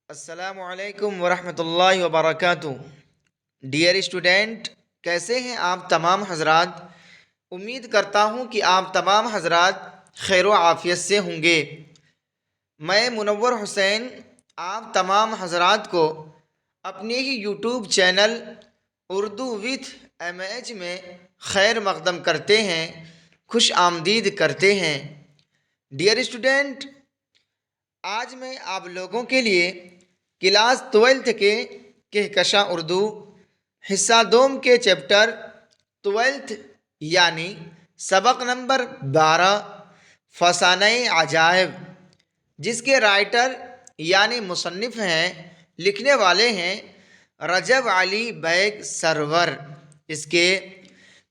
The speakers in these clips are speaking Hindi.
अस्सलामुअलैकुम वरहमतुल्लाहि वबरकातुहू। डियर स्टूडेंट, कैसे हैं आप तमाम हजरात। उम्मीद करता हूं कि आप तमाम हजरात खैर आफ़ियत से होंगे। मैं मुनव्वर हुसैन आप तमाम हजरात को अपने ही YouTube channel Urdu with MH में खैर मकदम करते हैं, खुश आमदीद करते हैं। डियर स्टूडेंट, आज मैं आप लोगों के लिए क्लास 12th के कहकशा उर्दू हिस्सा दोम के चैप्टर 12th यानी सबक नंबर 12 फसाने अजायब, जिसके राइटर यानी मुसन्निफ हैं, लिखने वाले हैं रजब अली बैग सरवर, इसके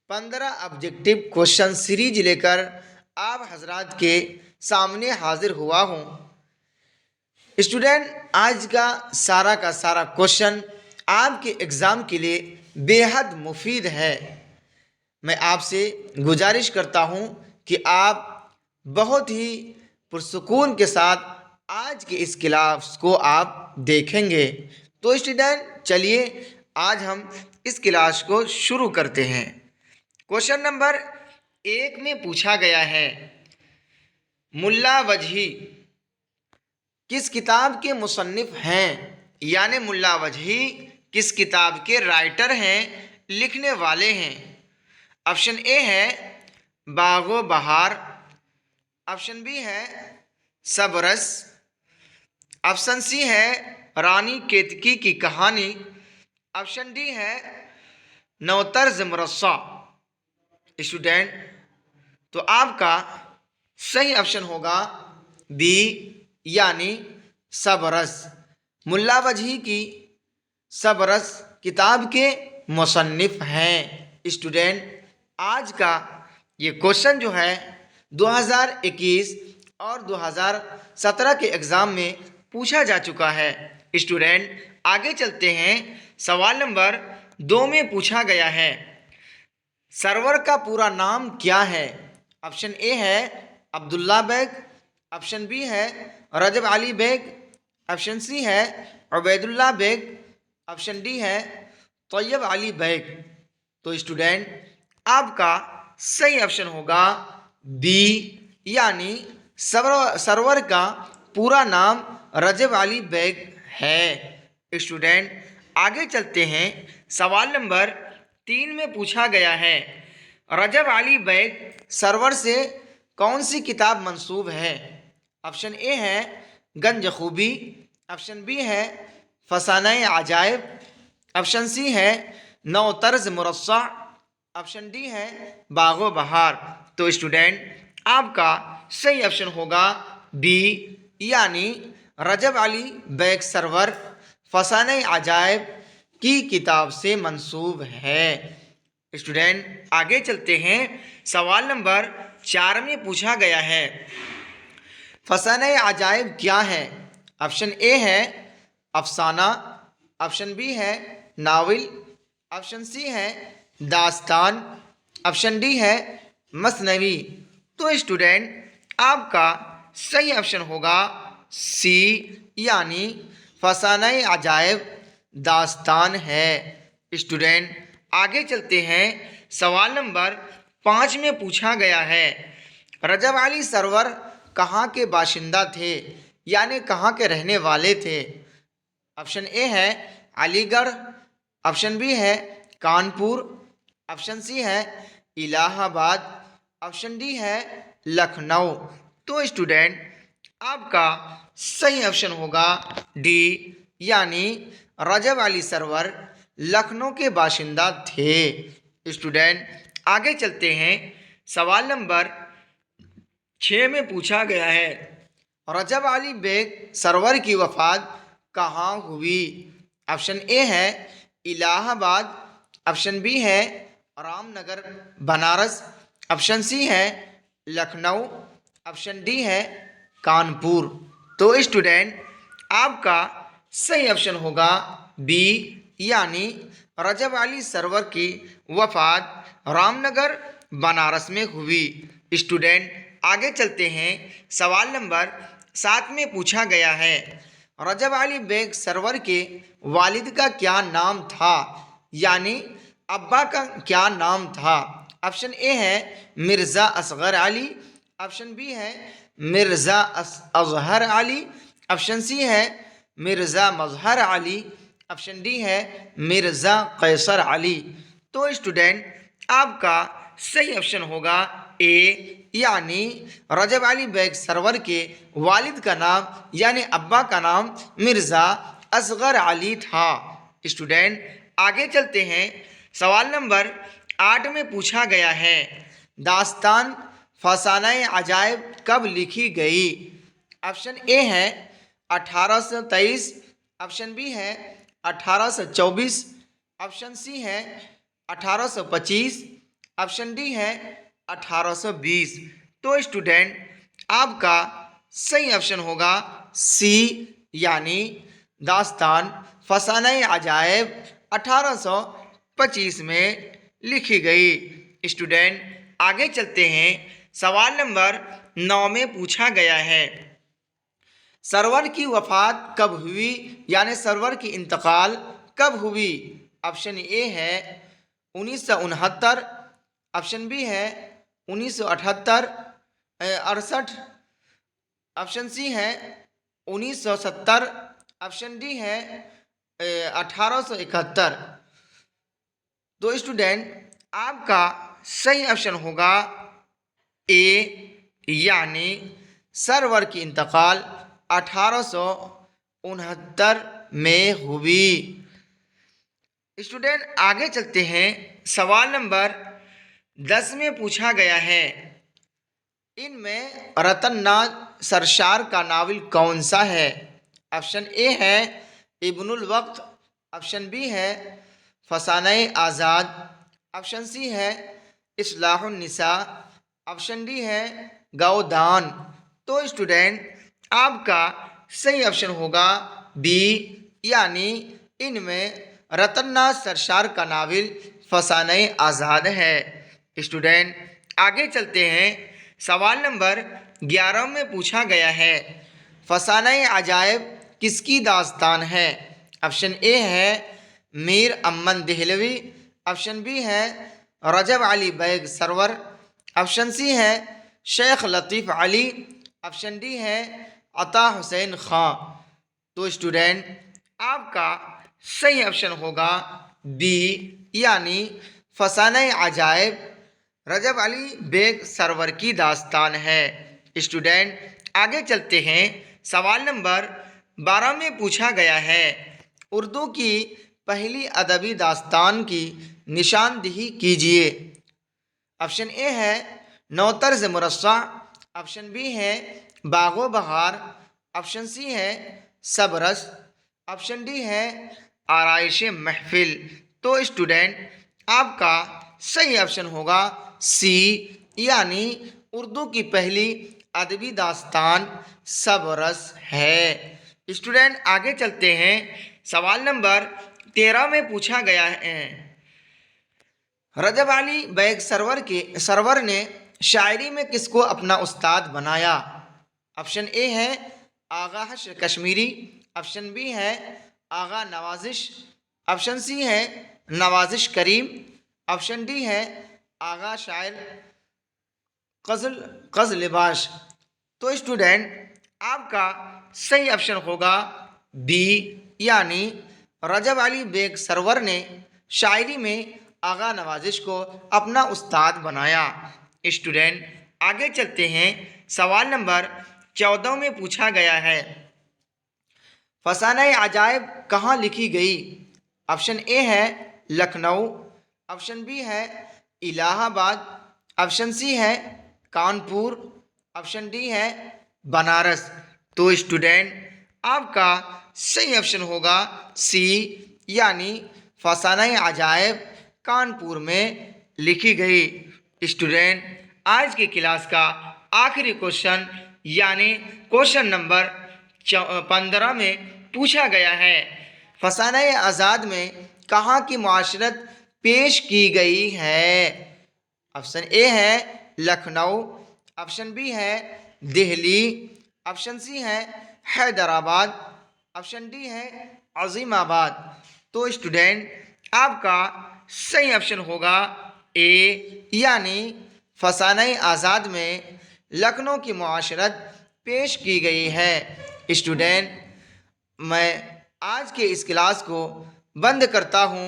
15 ऑब्जेक्टिव क्वेश्चन सीरीज लेकर आप हजरात के सामने हाजिर हुआ हूँ। स्टूडेंट, आज का सारा क्वेश्चन आपके एग्ज़ाम के लिए बेहद मुफीद है। मैं आपसे गुजारिश करता हूं कि आप बहुत ही पुरसुकून के साथ आज के इस क्लास को आप देखेंगे। तो स्टूडेंट, चलिए आज हम इस क्लास को शुरू करते हैं। क्वेश्चन नंबर 1 में पूछा गया है, मुल्ला वजही किस किताब के मुसन्निफ हैं, यानी मुल्ला वजही किस किताब के राइटर हैं, लिखने वाले हैं। ऑप्शन ए है बागो बहार, ऑप्शन बी है सबरस, ऑप्शन सी है रानी केतकी की कहानी, ऑप्शन डी है नवतर्ज मुरस्सा। स्टूडेंट, तो आपका सही ऑप्शन होगा बी यानी सबरस। मुल्ला वजही की सबरस किताब के मुसन्निफ हैं। स्टूडेंट, आज का ये क्वेश्चन जो है 2021 और 2017 के एग्ज़ाम में पूछा जा चुका है। स्टूडेंट, आगे चलते हैं। सवाल नंबर 2 में पूछा गया है, सरवर का पूरा नाम क्या है। ऑप्शन ए है अब्दुल्ला बैग, ऑप्शन बी है Rajab Ali bag, option C है उबैदुल्ला बैग, ऑप्शन डी है तैयब अली बैग। तो स्टूडेंट, आपका सही ऑप्शन होगा बी यानी सरवर का पूरा नाम रजब अली बैग है। स्टूडेंट, आगे चलते हैं। सवाल नंबर 3 में पूछा गया है, रजब अली बैग सरवर से कौन सी किताब मंसूब है। ऑप्शन ए है गंज खूबी, ऑप्शन बी है फसाने अजायब, ऑप्शन सी है नवतर्ज मुरस्सा, ऑप्शन डी है बागो बहार। तो स्टूडेंट, आपका सही ऑप्शन होगा बी यानी रजब अली बैग सरवर फसाने अजायब की किताब से मंसूब है। स्टूडेंट, आगे चलते हैं। सवाल नंबर 4 में पूछा गया है, फसाने अजायब क्या है। ऑप्शन ए है अफसाना, ऑप्शन बी है नावल, ऑप्शन सी है दास्तान, ऑप्शन डी है मसनवी। तो स्टूडेंट, आपका सही ऑप्शन होगा सी यानी फसाने अजायब दास्तान है। स्टूडेंट, आगे चलते हैं। सवाल नंबर 5 में पूछा गया है, रजब अली सरवर कहाँ के बाशिंदा थे, यानी कहाँ के रहने वाले थे। ऑप्शन ए है अलीगढ़, ऑप्शन बी है कानपुर, ऑप्शन सी है इलाहाबाद, ऑप्शन डी है लखनऊ। तो स्टूडेंट, आपका सही ऑप्शन होगा डी यानी रजब अली सरवर लखनऊ के बाशिंदा थे। स्टूडेंट, आगे चलते हैं। सवाल नंबर 6 में पूछा गया है, रजब अली बेग सरवर की वफ़ात कहाँ हुई। ऑप्शन ए है इलाहाबाद, ऑप्शन बी है रामनगर बनारस, ऑप्शन सी है लखनऊ, ऑप्शन डी है कानपुर। तो स्टूडेंट, आपका सही ऑप्शन होगा बी यानी रजब अली सरवर की वफ़ात रामनगर बनारस में हुई। स्टूडेंट, आगे चलते हैं। सवाल नंबर 7 में पूछा गया है, रजब अली बेग सरवर के वालिद का क्या नाम था, यानी अब्बा का क्या नाम था। ऑप्शन ए है मिर्ज़ा असगर अली, ऑप्शन बी है मिर्ज़ा अजहर अली, ऑप्शन सी है मिर्ज़ा मजहर अली, ऑप्शन डी है मिर्ज़ा कैसर अली। तो स्टूडेंट आपका सही ऑप्शन होगा ए, यानी रजब अली बेग सरवर के वालिद का नाम यानी अब्बा का नाम मिर्ज़ा असगर अली था। स्टूडेंट आगे चलते हैं। सवाल नंबर 8 में पूछा गया है, दास्तान फसाना-ए अजायब कब लिखी गई। ऑप्शन ए है 1823, ऑप्शन बी है 1824, ऑप्शन सी है 1825, ऑप्शन डी है 1820। तो स्टूडेंट आपका सही ऑप्शन होगा सी, यानी दास्तान फसाना-ए अजायब 1825 में लिखी गई। स्टूडेंट आगे चलते हैं। सवाल नंबर 9 में पूछा गया है, सरवर की वफ़ात कब हुई, यानी सरवर की इंतकाल कब हुई। ऑप्शन ए है 1969, ऑप्शन बी है 1978 68, ऑप्शन सी है 1970, ऑप्शन डी है 1871। तो स्टूडेंट आपका सही ऑप्शन होगा ए, यानी सरवर की इंतकाल 1869 में हुई। स्टूडेंट आगे चलते हैं। सवाल नंबर 10 में पूछा गया है, इनमें रतन नाज सरशार का नावल कौन सा है। ऑप्शन ए है इब्नुल वक्त, ऑप्शन बी है फसाना-ए आज़ाद, ऑप्शन सी है इस्लाहुन निसा, ऑप्शन डी है गौदान। तो स्टूडेंट आपका सही ऑप्शन होगा बी, यानी इनमें रतन्नाज सरशार का नावल फसाना-ए आज़ाद है। स्टूडेंट आगे चलते हैं। सवाल नंबर 11 में पूछा गया है, फसाना-ए अजायब किसकी दास्तान है। ऑप्शन ए है मीर अमन देहलवी, ऑप्शन बी है रजब अली बैग सरवर, ऑप्शन सी है शेख लतीफ़ अली, ऑप्शन डी है अता हुसैन खां। तो स्टूडेंट आपका सही ऑप्शन होगा बी, यानी फसाना-ए अजायब रजब अली बेग सरवर की दास्तान है। स्टूडेंट आगे चलते हैं। सवाल नंबर 12 में पूछा गया है, उर्दू की पहली अदबी दास्तान की निशानदेही कीजिए। ऑप्शन ए है नौतर्ज मुरस्सा, ऑप्शन बी है बागो बहार, ऑप्शन सी है सबरस, ऑप्शन डी है आराइश महफिल। तो स्टूडेंट आपका सही ऑप्शन होगा सी, यानी उर्दू की पहली अदबी दास्तान सबरस है। स्टूडेंट आगे चलते हैं। सवाल नंबर 13 में पूछा गया है, रजब अली बैग सरवर ने शायरी में किसको अपना उस्ताद बनाया। ऑप्शन ए है आगा हश्र कश्मीरी, ऑप्शन बी है आगा नवाजिश, ऑप्शन सी है नवाजिश करीम, ऑप्शन डी है आगा शायर कज़ल लिबाश। तो स्टूडेंट आपका सही ऑप्शन होगा बी, यानी रजब अली बेग सरवर ने शायरी में आगा नवाजिश को अपना उस्ताद बनाया। स्टूडेंट आगे चलते हैं। सवाल नंबर 14 में पूछा गया है, फसाना-ए अजायब कहाँ लिखी गई। ऑप्शन ए है लखनऊ, ऑप्शन बी है इलाहाबाद, ऑप्शन सी है कानपुर, ऑप्शन डी है बनारस। तो स्टूडेंट आपका सही ऑप्शन होगा सी, यानी फसाना-ए अजायब कानपुर में लिखी गई। स्टूडेंट आज की क्लास का आखिरी क्वेश्चन यानी क्वेश्चन नंबर 15 में पूछा गया है, फसाना-ए आज़ाद में कहाँ की मुआशरत पेश की गई है। ऑप्शन ए है लखनऊ, ऑप्शन बी है दिल्ली, ऑप्शन सी है हैदराबाद, ऑप्शन डी है अजीमाबाद। तो स्टूडेंट आपका सही ऑप्शन होगा ए, यानी फसाने आज़ाद में लखनऊ की मुआशरत पेश की गई है। स्टूडेंट मैं आज के इस क्लास को बंद करता हूँ।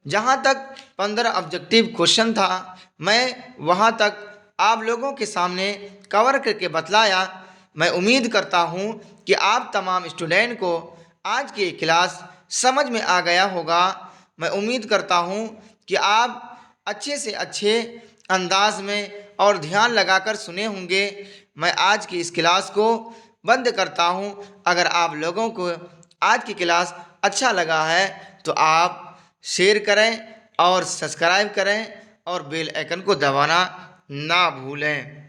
जहाँ तक 15 ऑब्जेक्टिव क्वेश्चन था, मैं वहाँ तक आप लोगों के सामने कवर करके बतलाया। मैं उम्मीद करता हूँ कि आप तमाम स्टूडेंट को आज की क्लास समझ में आ गया होगा। मैं उम्मीद करता हूँ कि आप अच्छे से अच्छे अंदाज में और ध्यान लगाकर सुने होंगे। मैं आज की इस क्लास को बंद करता हूँ। अगर आप लोगों को आज की क्लास अच्छा लगा है तो आप शेयर करें और सब्सक्राइब करें और बेल आइकन को दबाना ना भूलें।